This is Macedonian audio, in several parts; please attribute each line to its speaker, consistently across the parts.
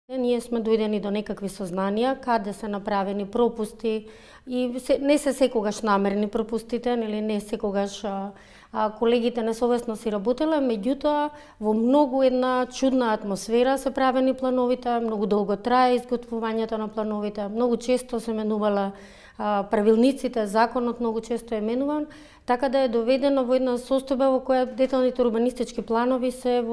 Speaker 1: Ние сме дојдени до некакви сознанија каде се направени пропусти и не се секогаш намерни пропустите, нели не секогаш колегите несовесно си работеле, меѓутоа во многу една чудна атмосфера се правени плановите, многу долго трае изготвувањето на плановите, многу често се менувала правилниците, законот многу често е менуван, така да е доведено во една состојба во која деталните урбанистички планови се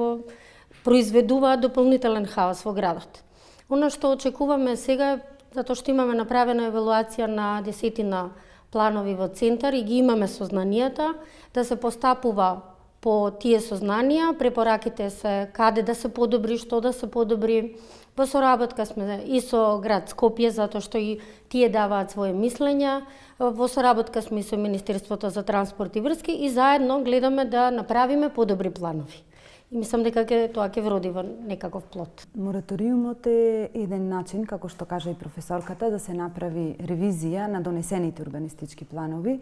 Speaker 1: произведуваат дополнителен хаос во градот. Оно што очекуваме сега, затоа што имаме направена евалуација на десетина планови во центар и ги имаме сознанијата, да се постапува по тие сознанија, препораките се каде да се подобри, што да се подобри. Во соработка сме и со град Скопје, затоа што и тие даваат своje мислења. Во соработка сме и со Министерството за транспорт и врски и заедно гледаме да направиме подобри планови. И мислам дека тоа ќе вроди во некаков плод.
Speaker 2: Мораториумот е еден начин, како што кажа и професорката, да се направи ревизија на донесените урбанистички планови.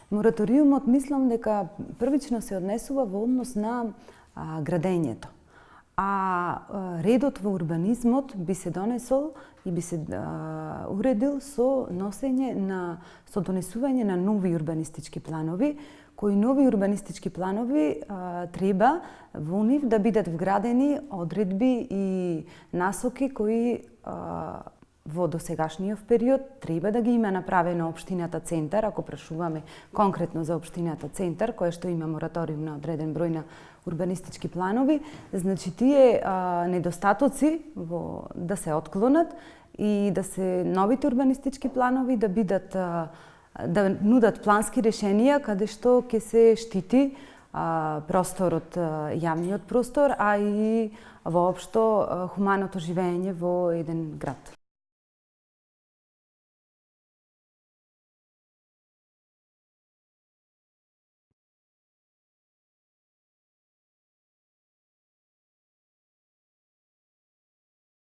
Speaker 2: Мораториумот мислам дека првично се однесува во однос на градењето. А редот во урбанизмот би се донесол и би се уредил со донесување на нови урбанистички планови, кои нови урбанистички планови треба во нив да бидат вградени одредби и насоки кои во досегашниот период треба да ги има направено општината Центар, ако прашуваме конкретно за општината Центар, која што има мораториум на одреден број на урбанистички планови, значи тие недостатоци да се отклонат и да се новите урбанистички планови да бидат да нудат плански решенија каде што ќе се штити просторот, јавниот простор, а и воопшто хуманото живење во еден град.